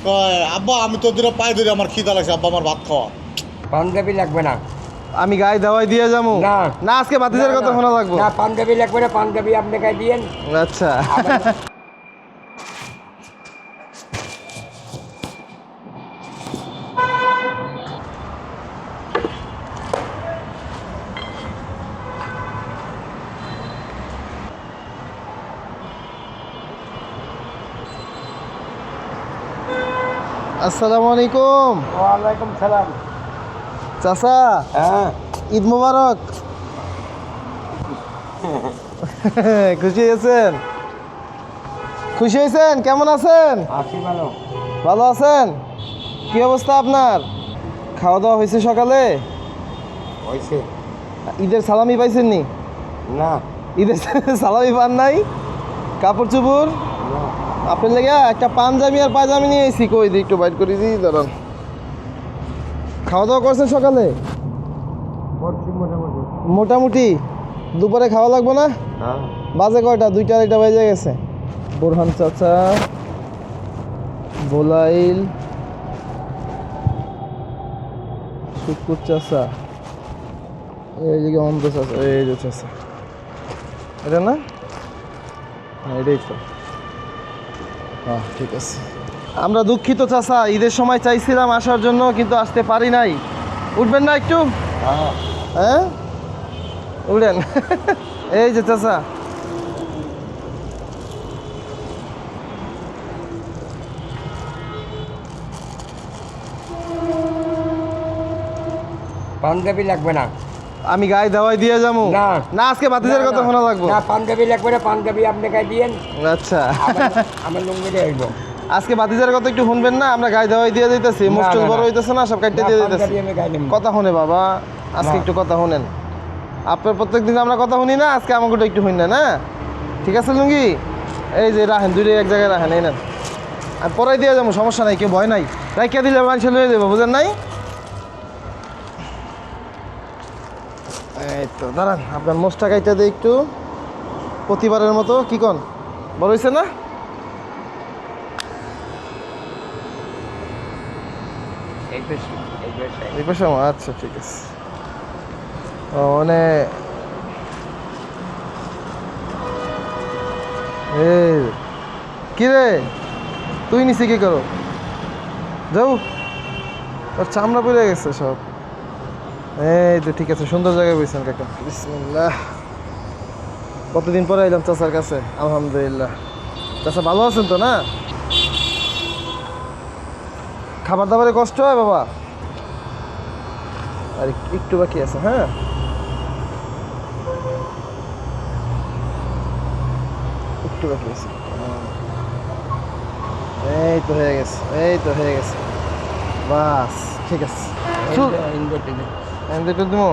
কয় আব্বা আমি তো দূরে পায়ে ধরে আমার খিদা লাগছে, আব্বা আমার ভাত খাওয়া। পাঞ্জাবি লাগবে না। আমি গায়ে দাওয়াই দিয়ে যাবো না না, আজকে বাতিজার কথা শোনা লাগবো না, পাঞ্জাবি লাগবে না, পাঞ্জাবি আপনি গায়ে দিয়েন। আচ্ছা আসসালামু আলাইকুম। ওয়ালাইকুম সালাম। চাচা হ্যাঁ, ঈদ মোবারক। খুশি হয়েছেন? খুশি হয়েছেন? কেমন আছেন? আছি ভালো। ভালো আছেন? কি অবস্থা আপনার? খাওয়া দাওয়া হয়েছে সকালে? হয়েছে ঈদের সালামি পাইছেন নি? না? ঈদের সালামি পান নাই? কাপড় চোপড় না, আপনার লেগে একটা পাঞ্জাবি আর পায়জামি নিয়ে এসেছি। কই দিই একটু বাইট করে দিই, দাঁড়ান। খাওয়া দাওয়া করছেন সকালে? করছি মোটামুটি। মোটামুটি। দুপুরে খাওয়া লাগবো না? হ্যাঁ, বাজে কয়টা? 2টা 2:30 বেজে গেছে। বোরহান চাচা, বোলাইল, শুকুর চাচা, এই যে অন্ধ চাচা, এই যে চাচা, এটা না? হ্যাঁ এটাই তো। হ্যাঁ ঠিক আছে। আমরা দুঃখিত চাচা, ঈদের সময় চাইছিলাম আসার জন্য কিন্তু আসতে পারি নাই। উঠবেন না একটু? হ্যাঁ। হ্যাঁ উঠেন। এই যে চাচা, পাঞ্জাবি লাগবে না। আমি গায়ে দাওয়াই দিয়ে যাবো না। না, আজকে বাতিজার কথা শোনা লাগবো। না, পাঞ্জাবি লাগবে না, পাঞ্জাবি আপনি গায়ে দিয়েন। আচ্ছা আমার লুঙ্গি দিয়ে আইব। আজকে বাতিজার কথা একটু শুনবেন না? আমরা গায়ে দাওয়াই দিয়ে দিতেছি, না, মুস্টল না, বড় না। হইতেছে না, সব কাটতে দিয়ে দিতেছি। পাঞ্জাবি আমি গায়ে নেব। কথা শুনে বাবা, আজকে না। একটু কথা শুনেন। আপনার প্রত্যেক দিন আমরা কথা শুনি না, আজকে আমাকে একটু শুনলেন না? ঠিক আছে লুঙ্গি, এই যে রাখেন, দুইটাই এক জায়গায় রাখেন, এই নেন। আর পরাই দিয়ে যাবো, সমস্যা নাই, কেউ ভয় নাই। রাখিয়া দিলে মানুষ লয়ে দেবো, বুঝেন নাই? এই তো দাঁড়ান, আপনার মোষটা কাইটা দিয়ে একটু প্রতিবারের মতো। কি কন, বড় হয়েছে না? এই পেশি, এই পেশি। এই পাশে আমার? আচ্ছা ঠিক আছে। ও মানে এই কি রে, তুই নিচে কি করো? যাও, তোর চামড়া পড়ে গেছে সব। এই তো ঠিক আছে, সুন্দর জায়গায় বসেছেন কাকা। বিসমিল্লাহ। কতদিন পরে এলাম চাচার কাছে, আলহামদুলিল্লাহ। চাচা ভালো আছেন তো না? খাবার দাবারে কষ্ট হয় বাবা? আর একটু বাকি আছে। হ্যাঁ একটু বাকি আছে। এই তো হয়ে গেছে, এই তো হয়ে গেছে, বাস ঠিক আছে। একটু দিব।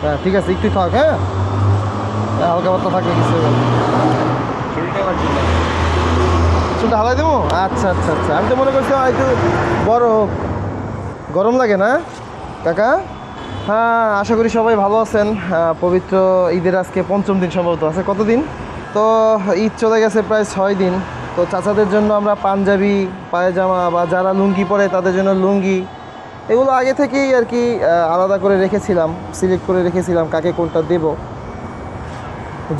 হ্যাঁ ঠিক আছে, একটু থাক। হ্যাঁ হালকা পাতলা থাকলে কিছু হবে না। চুলটা হালাই দেবো? আচ্ছা আচ্ছা আচ্ছা, আমি তো মনে করছি একটু বড় হোক। গরম লাগে না কাকা? হ্যাঁ আশা করি সবাই ভালো আছেন। পবিত্র ঈদের আজকে 5ম দিন সম্ভবত আছে। কতদিন তো ঈদ চলে গেছে, প্রায় 6 দিন। তো চাচাদের জন্য আমরা পাঞ্জাবি, পায়জামা বা যারা লুঙ্গি পরে তাদের জন্য লুঙ্গি, এগুলো আগে থেকেই আর কি আলাদা করে রেখেছিলাম, সিলেক্ট করে রেখেছিলাম কাকে কোনটা দেব।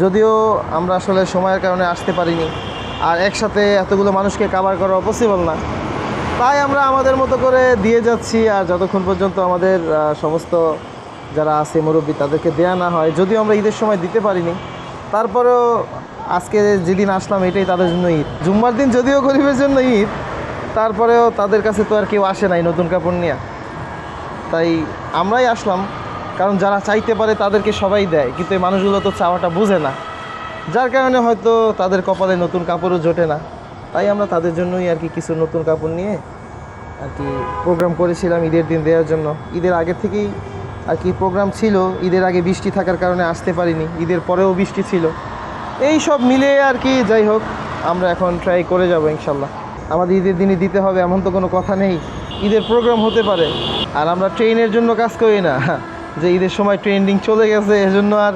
যদিও আমরা আসলে সময়ের কারণে আসতে পারিনি, আর একসাথে এতগুলো মানুষকে কাভার করা পসিবল না, তাই আমরা আমাদের মতো করে দিয়ে যাচ্ছি। আর যতক্ষণ পর্যন্ত আমাদের সমস্ত যারা আছে মুরব্বী তাদেরকে দেয়া না হয়, যদিও আমরা ঈদের সময় দিতে পারিনি, তারপরেও আজকে যেদিন আসলাম এটাই তাদের জন্য ঈদ। জুম্মার দিন যদিও গরিবের জন্য ঈদ, তারপরেও তাদের কাছে তো আর কেউ আসে নাই নতুন কাপড় নিয়ে, তাই আমরাই আসলাম। কারণ যারা চাইতে পারে তাদেরকে সবাই দেয়, কিন্তু এই মানুষগুলো তো চাওয়াটা বুঝে না, যার কারণে হয়তো তাদের কপালে নতুন কাপড়ও জোটে না। তাই আমরা তাদের জন্যই আর কি কিছু নতুন কাপড় নিয়ে আর কি প্রোগ্রাম করেছিলাম ঈদের দিন দেওয়ার জন্য। ঈদের আগে থেকেই আর কি প্রোগ্রাম ছিল, ঈদের আগে বৃষ্টি থাকার কারণে আসতে পারিনি, ঈদের পরেও বৃষ্টি ছিল, এই সব মিলে আর কি। যাই হোক, আমরা এখন ট্রাই করে যাব ইনশাল্লাহ। আমাদের ঈদের দিনই দিতে হবে এমন তো কোনো কথা নেই, ঈদের প্রোগ্রাম হতে পারে। আর আমরা ট্রেনের জন্য কাজ করি না, যে ঈদের সময় ট্রেন্ডিং চলে গেছে এজন্য আর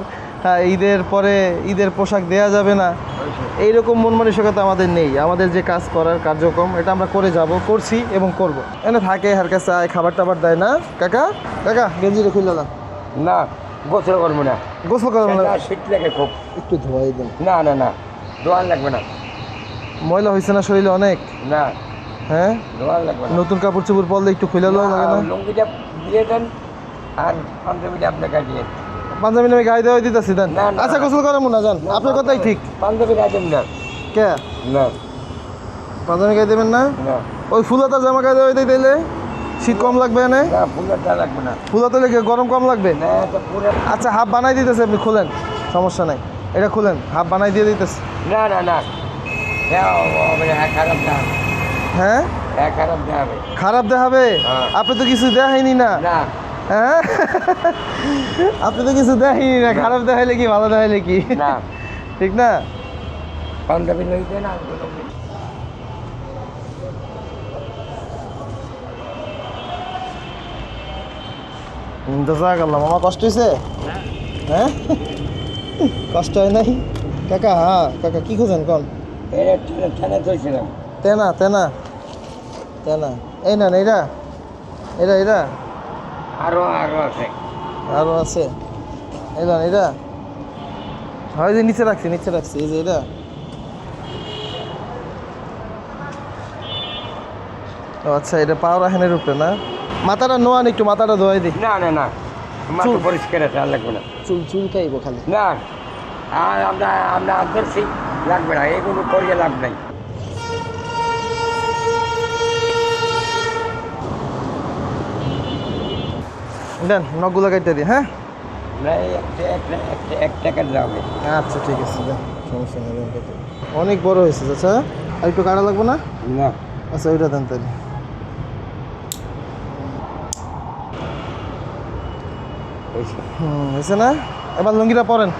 ঈদের পরে ঈদের পোশাক দেয়া যাবে না, এইরকম মন মানসিকতা আমাদের নেই। আমাদের যে কাজ করার কার্যক্রম এটা আমরা করে যাব, করছি এবং করব। এনে থাকে হার কাছে আয়, খাবার টাবার দেয় না। কাকা কাকা গেঞ্জিটা খুলল না, না গোসল করবো না, গোসল করার না, শীত লাগে খুব। একটু ধোয়াই দেন। না না না, দোয়ান লাগবে না। ময়লা হয়েছে না শরীরে অনেক? না, হ্যাঁ, দোয়ান লাগবে না। নতুন কাপড় চোপড় পরলে একটু খুলে দেওয়া লাগে না? লুঙ্গিটা দিয়ে দেন আর পাঞ্জাবিটা আপনাকে দিয়ে দেন। পাঞ্জাবি নামে গায়ে দেওয়া দিতেছি দেন। না, না, আচ্ছা না। গোসল করার না যান, আপনার কথাই ঠিক। পাঞ্জাবি গায়ে দেন না। কে না পাঞ্জাবি গায়ে দেবেন না? না ওই ফুলাতার জামা গায়ে দেওয়া দিলে শীত কম লাগবে না? না, ফুলেরটা লাগবে না। ফুলাতে লেগে গরম কম লাগবে? না, এটা পুরো। আচ্ছা হাফ বানাই দিতেছে, আপনি খুলেন, সমস্যা নাই, এটা খুলেন, হাফ বানাই দিয়ে দিতেছে। না না না, হ্যাঁ হবে না, খারাপ না হবে। হ্যাঁ হ্যাঁ, খারাপ না হবে। খারাপ দেখাবে? হ্যাঁ। আপনি তো কিছু দেখাইনি না। না হ্যাঁ আপনি তো কিছু দেখাইনি না, খারাপ দেখাইলে কি ভালো দেখাইলে কি? না, ঠিক না? পাঞ্জাবি লই দেন আর জাযাকাল্লাহ। মামা কষ্ট হয়েছে? হ্যাঁ কষ্ট হয় নাই কাকা? হ্যাঁ কাকা কি খুঁজেন কন? ঠানে চলছিলাম। তেনা তেনা তেনা, এই না এইটা, এটা এটা আরো আরো আছে। আরো আছে, এই না এটা হয় যে নিচে রাখছি, নিচে রাখছি, এই যে এটা। ও আচ্ছা, এটা পাওয়ার রাখেনের উপরে না? মাথাটা নোয়ান, একটু মাথাটা ধোয়াই দিই। না না না, মাথা চুল। পরিষ্কার আছে, আর লাগবে না। চুল চুল খাইবো খালি। না, আর আমরা আমরা আদর্শি লাগবে না, এগুলো করিয়ে লাভ নাই। দেন নখগুলো কাটতে দিই। হ্যাঁ না, এই এক টাকার যাবে। আচ্ছা ঠিক আছে, দেন সমস্যা নেই, দেন কেটে দিই। অনেক বড় হয়েছে আচ্ছা, আর একটু কাটা লাগবে না? না, আচ্ছা ওইটা দেন তাহলে। হয়েছে না? এবার লুঙ্গিটা পরেন,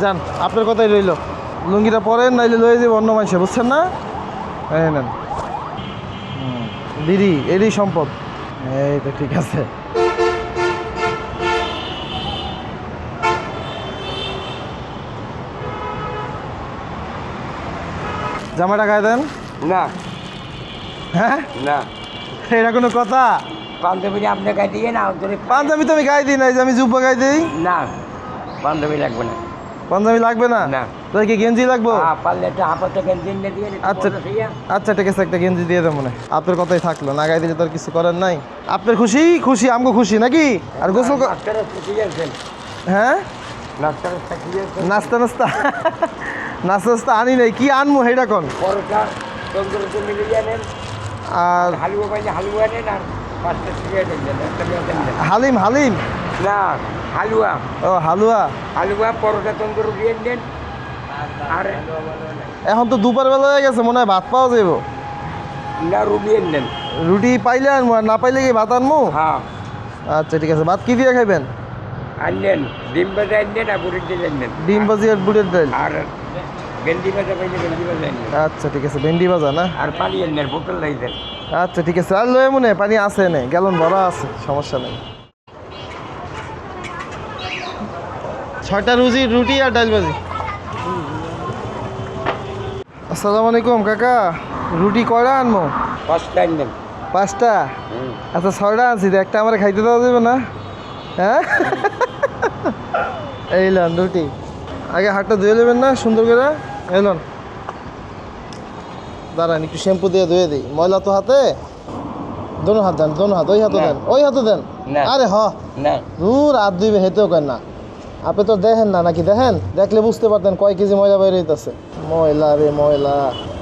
যান, আপনার কথাই রইল। লুঙ্গিটা পরেন, নাইলে লয়ে যাবে অন্য মানুষে, বুঝছেন না? এই নেন। দিদি এরই সম্পদ। এই তো ঠিক আছে। জামাটা গায়ে দেন। না হ্যাঁ না, এটা কোনো কথা? পাঞ্জাবিটা আপনাকে দিয়ে না ধরে। পাঞ্জাবি তো আমি গায়ে দিই না, এই যে আমি জুব্বা গায়ে দিই। না, পাঞ্জাবি লাগবে না। পাঞ্জাবি লাগবে না? না। তাই কি গেঞ্জি লাগবো? পারলে একটা হাফাতে গেঞ্জি এনে দিয়ে দিন, আচ্ছা বড় দিয়া। আচ্ছা ঠিক আছে, একটা গেঞ্জি দিয়ে দেবো মনে। আপনার কথাই থাকলো, না গায়ে দিলে তো আর কিছু করার নাই। আপনার খুশি খুশি, আমগো খুশি নাকি? আর গোসল ডাক্তারের ছুটি আছেন? হ্যাঁ ডাক্তারের ছুটি আছেন? নাস্তা নাস্তা নাস্তা নাস্তা আনি নাই, কি আনবো সেইটা কোন? পরোটা তন্দুরিতে মিলিয়ে নেন, আর হালুয়া পাইলে হালুয়া নেন, আর 5টা সিগারেট নেন, একটা মেয়াদের নেন। হালিম হালিম না, হালুয়া, ও হালুয়া। হালুয়া পরোটা তন্দুরি দিয়ে নেন। আর এখন তো দুপুর বেলা হয়ে গেছে, মনে হয় ভাত পাওয়া যাবো। না, রুবিয়ে নেন। রুটি পাইলে আনবো, আর না পাইলে কি ভাত আনবো? হ্যাঁ, আচ্ছা ঠিক আছে, ভাত কি দিয়ে খাইবেন? আনলেন ডিম ভাজা আনলেন, আর বুড়ির ডিম আনলেন। ডিম ভাজি আর বুটের ডাল। আর ভেন্ডি ভাজা পাইলে ভেন্ডি ভাজা আনলেন। আচ্ছা ঠিক আছে, ভেন্ডি ভাজা না? আর পানি আনলেন, বোতল লাইছেন। আচ্ছা ঠিক আছে, আর লয়ে মনে পানি আছে নে, গ্যালন ভরা আছে, সমস্যা নেই। 6টা রুটি আর ডাল ভাজি। আসসালামু আলাইকুম কাকা, রুটি কয়টা আনবো? 5টা আনলেন। 5টা? আচ্ছা 6টা আনছি, তো একটা আমার খাইতে দেওয়া যাবে না? হ্যাঁ এই লন রুটি, আগে হাতটা ধুয়ে নেবেন না সুন্দর করে। এলন দাঁড়ান, একটু শ্যাম্পু দিয়ে ধুয়ে দিই, ময়লা তো হাতে। দোনো হাত দেন, দোনো হাত, ওই হাতে না। দেন, ওই হাতে দেন। না। আরে হ না, দূর হাত ধুইবে, হেতেও কেন না? আপনি তো দেখেন না নাকি? দেখেন, দেখলে বুঝতে পারতেন কয় কেজি ময়লা বাইরে হইতেছে। ময়লা রে ময়লা,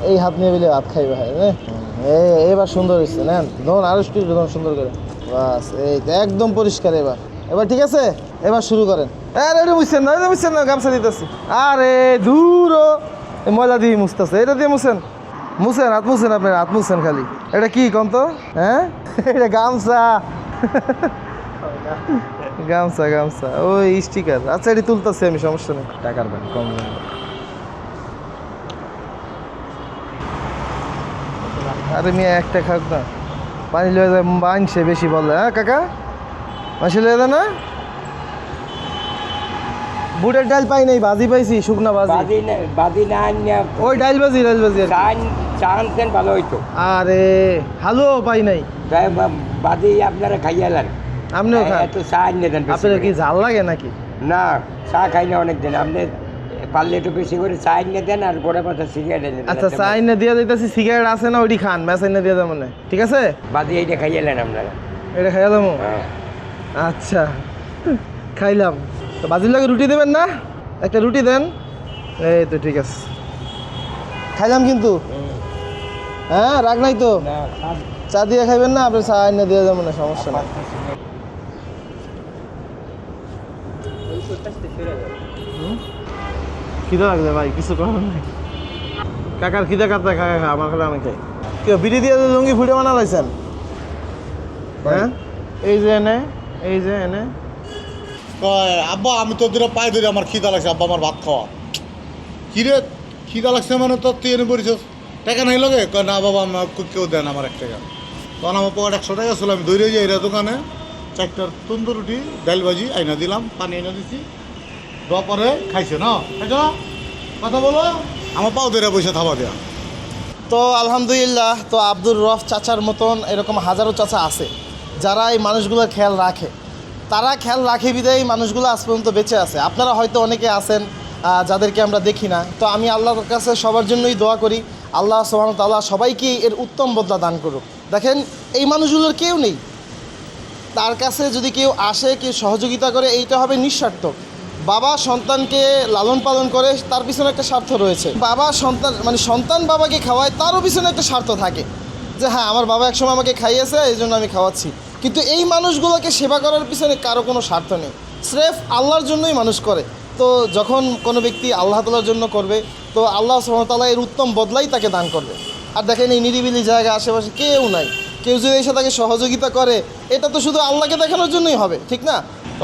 এই হাত নিয়ে বলে ভাত খাইবে হয় না? এবার সুন্দর হয়েছে, নেন ধরুন, আরো একটু ধরুন সুন্দর করে, বাস এই তো একদম পরিষ্কার। এবার এবার ঠিক আছে, এবার শুরু করেন। আরে এটা মুছছেন না, এটা মুছছেন না, গামছা দিতেছি। আরে দূর, ময়লা দিয়ে মুছতেছে, এটা দিয়ে মুছেন, মুছেন, হাত মুছেন, আপনার হাত মুছেন খালি। এটা কি কন তো? হ্যাঁ এটা গামছা গামছা গামছা, ওই স্টিকার। আচ্ছা এটি তুলতেছি আমি, সমস্যা নেই, টাকার ব্যাংক কম নেই। আরে মেয়ে একটা খাক না, পানি লয়ে যায়, মানছে বেশি বলে। হ্যাঁ কাকা, মাসি লয়ে যায় না? বুটের ডাল পাই নাই, বাজি পাইছি, শুকনা বাজি। বাদি না আনিয়া ওই ডাল বাজি আর কি। চা আনতেন ভালো হইতো। আরে হালুয়াও পাই নাই। তাই বাদি আপনারা খাইয়ালেন। আপনিও খান? একটু চা আনিয়ে দেন। আপনার কি ঝাল লাগে নাকি? না, চা খাই না অনেক দিন। আপনি পারলে একটু বেশি করে চা আনিয়ে দেন আর গোড়া পাতা সিগারেট এনে দেন। আচ্ছা, চা এনে দিয়ে দিতেছি, সিগারেট আছে না ওইটি খান, ম্যাচ এনে দিয়ে দেন মনে, ঠিক আছে? বাদি এইটা খাইয়ালেন আপনারা। এটা খাইলাম। হ্যাঁ। আচ্ছা, খাইলাম। তো বাজির লাগে রুটি দেবেন না? একটা রুটি দেন। এই তো ঠিক আছে, খাইলাম কিন্তু। হ্যাঁ, রাগ নাই তো? চা দিয়ে খাইবেন না? আপনি চা এনে দিয়ে যাবেন না, সমস্যা নাই। খিদে লাগছে ভাই, কিছু করার নাই। কাকার খিদে কাটতে খায়, আমার খেলে আমি খাই। কেউ বিড়ি দিয়ে লুঙ্গি ফুটে বানা লাইছেন? হ্যাঁ, এই যে এনে, এই যে এনে। কয় আব্বা আমি তো দুটো পায়ে ধরে আমার খিদা লাগছে, আব্বা আমার ভাত খাওয়া। কিরে খিদা লাগছে মানে তো তুই এনে পড়িস, টাকা নাই লগে? কয় না বাবা আমার কেউ দেন আমার 1 টাকা। তখন আমার পকেট 100 টাকা ছিল, আমি দৌড়ে যাই এরা দোকানে 4টা তন্দুর রুটি, ডাল ভাজি আইনা দিলাম, পানি এনে দিছি, দেওয়া পরে খাইছে না? খাইছো না? কথা বলো, আমার পাও ধরে বসে থাবা দেয়া। তো আলহামদুলিল্লাহ, তো আব্দুর রফ চাচার মতন এরকম হাজারো চাচা আছে যারা এই মানুষগুলোর খেয়াল রাখে। তারা খেয়াল রাখে বিদায় এই মানুষগুলো আজ পর্যন্ত বেঁচে আছে। আপনারা হয়তো অনেকে আছেন যাদেরকে আমরা দেখি না। তো আমি আল্লাহর কাছে সবার জন্যই দোয়া করি, আল্লাহ সুবহানাহু ওয়া তাআলা সবাইকে এর উত্তম বদলা দান করুক। দেখেন, এই মানুষগুলোর কেউ নেই, তার কাছে যদি কেউ আসে, কেউ সহযোগিতা করে, এইটা হবে নিঃস্বার্থ। বাবা সন্তানকে লালন পালন করে, তার পিছনে একটা স্বার্থ রয়েছে। বাবা সন্তান, মানে সন্তান বাবাকে খাওয়ায়, তারও পিছনে একটা স্বার্থ থাকে যে হ্যাঁ, আমার বাবা একসময় আমাকে খাইয়েছে, এই জন্য আমি খাওয়াচ্ছি। কিন্তু এই মানুষগুলোকে সেবা করার পিছনে কারো কোনো স্বার্থ নেই, স্রেফ আল্লাহর জন্যই মানুষ করে। তো যখন কোনো ব্যক্তি আল্লাহ তাআলার জন্য করবে, তো আল্লাহ সুবহানাহু ওয়া তাআলা এর উত্তম বদলাই তাকে দান করবে। আর দেখেন, এই নিরিবিলি জায়গা, আশেপাশে কেউ নাই, কেউ যদি এসে তাকে সহযোগিতা করে, এটা তো শুধু আল্লাহকে দেখানোর জন্যই হবে, ঠিক না?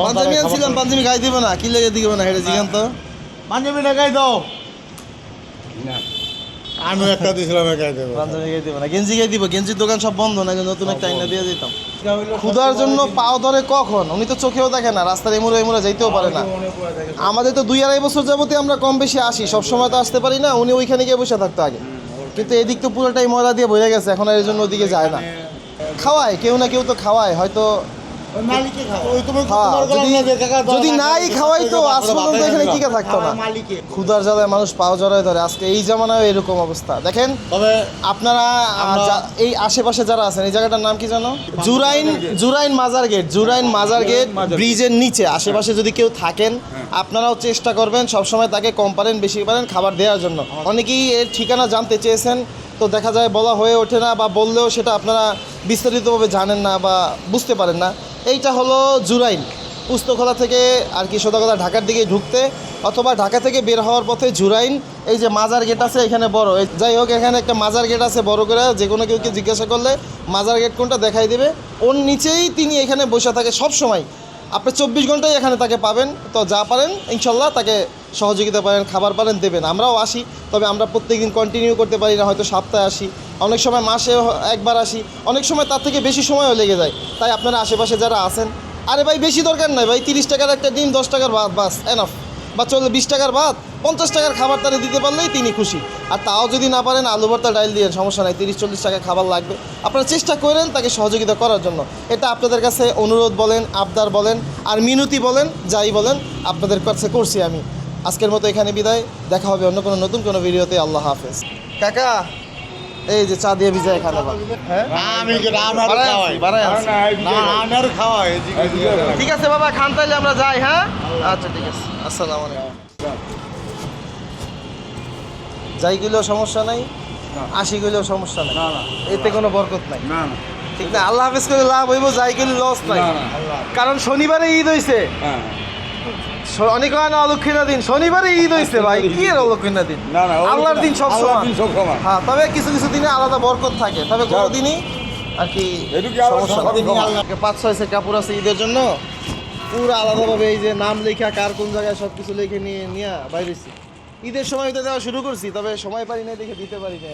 পাঞ্জাবি আনছিলাম, পাঞ্জাবি গাই দিবে না, কি লেগে দিবে না, এটা জিগান তো। পাঞ্জাবি টাকাই দাও। না, আমি একটা দিয়েছিলাম, একাই দেবো। পাঞ্জাবি গাই দিবে না, গেঞ্জি গাই দিব। গেঞ্জির দোকান সব বন্ধ, না নতুন একটা আইনা দিয়ে দিতাম। ক্ষুধার জন্য পাও ধরে কখন, উনি তো চোখেও দেখে না, রাস্তার এমুড়ে এমুড়ে যাইতেও পারে না। আমাদের তো 2-2.5 বছর যাবতই আমরা কম বেশি আসি, সব সময় তো আসতে পারি না। উনি ওইখানে গিয়ে বসে থাকতো আগে, কিন্তু এদিক তো পুরোটাই ময়লা দিয়ে ভরে গেছে, এখন আর এই জন্য ওদিকে যায় না। খাওয়ায় কেউ না কেউ তো খাওয়ায়, হয়তো যদি নাই খাওয়াই তো আজ পর্যন্ত এখানে টিকে থাকতো না। ক্ষুধার জ্বালায় মানুষ পাও জড়ায় ধরে, আজকে এই জামানায় এরকম অবস্থা। দেখেন, তবে আপনারা এই আশেপাশে যারা আছেন, এই জায়গাটার নাম কি জানো? জুরাইন মাজার গেট। জুরাইন মাজার গেট ব্রিজের নিচে আশেপাশে যদি কেউ থাকেন, আপনারাও চেষ্টা করবেন সবসময় তাকে কম পারেন বেশি পারেন খাবার দেওয়ার জন্য। অনেকেই এর ঠিকানা জানতে চেয়েছেন, তো দেখা যায় বলা হয়ে ওঠে না, বা বললেও সেটা আপনারা বিস্তারিতভাবে জানেন না বা বুঝতে পারেন না। এইটা হলো জুরাইন, পুস্তকলা থেকে আর কি সোদাগোদা ঢাকার দিকে ঢুকতে, অথবা ঢাকা থেকে বের হওয়ার পথে জুরাইন। এই যে মাজার গেট আছে এখানে বড়, যাই হোক, এখানে একটা মাজার গেট আছে বড় করে, যে কোনো কেউকে জিজ্ঞাসা করলে মাজার গেট কোনটা দেখাই দেবে। ওর নিচেই তিনি এখানে বসে থাকে সব সময়। আপনি 24 ঘন্টাই এখানে তাকে পাবেন। তো যা পারেন ইনশাল্লাহ তাকে সহযোগিতা পারেন, খাবার পারেন দেবেন। আমরাও আসি, তবে আমরা প্রত্যেকদিন কন্টিনিউ করতে পারি না, হয়তো সপ্তাহে আসি, অনেক সময় মাসে একবার আসি, অনেক সময় তার থেকে বেশি সময়ও লেগে যায়। তাই আপনারা আশেপাশে যারা আছেন, আরে ভাই বেশি দরকার নাই ভাই, 30 টাকার একটা ডিম, 10 টাকার ভাত, বাস এনাফ। বা 20 টাকার ভাত, 50 টাকার খাবার তারা দিতে পারলেই তিনি খুশি। আর তাও যদি না পারেন, আলু ভর্তা ডাইল দিয়ে সমস্যা নাই, 30-40 টাকা খাবার লাগবে। আপনারা চেষ্টা করেন তাকে সহযোগিতা করার জন্য। এটা আপনাদের কাছে অনুরোধ বলেন, আবদার বলেন, আর মিনতি বলেন, যাই বলেন, আপনাদের কাছে করছি আমি। আজকের মতো এখানে বিদায়, দেখা হবে অন্য কোনো নতুন কোনো ভিডিওতে। আল্লাহ হাফেজ। কাকা, এই যে চা দিয়ে ভিজায় খাওয়া। হ্যাঁ, ঠিক আছে বাবা, খান তাইলে আমরা যাই। হ্যাঁ, আচ্ছা ঠিক আছে, আসসালামু আলাইকুম। যাই গেলেও সমস্যা নাই, আসি গেলেও সমস্যা নাই, এতে কোনো বরকত নাই, ঠিক না? আল্লাহ হাফেজ করে লাভ হইব, যাই গেলে লস নাই। কারণ শনিবারে ঈদ হইছে, অনেক হয় না অলক্ষিণা দিন, শনিবারে ঈদ হইছে ভাই, কি এর অলক্ষিণা দিন? আল্লাহর দিন সব সময়। হ্যাঁ, তবে কিছু কিছু দিনে আলাদা বরকত থাকে, তবে কোনো দিনই আর কি 5-6 সেট কাপড় আছে ঈদের জন্য, পুরো আলাদাভাবে এই যে নাম লেখা, কার কোন জায়গায় সব কিছু লিখে নিয়ে বাইরেছি। ঈদের সময় দেওয়া শুরু করছি, তবে সময় পারি না দেখে দিতে পারি না।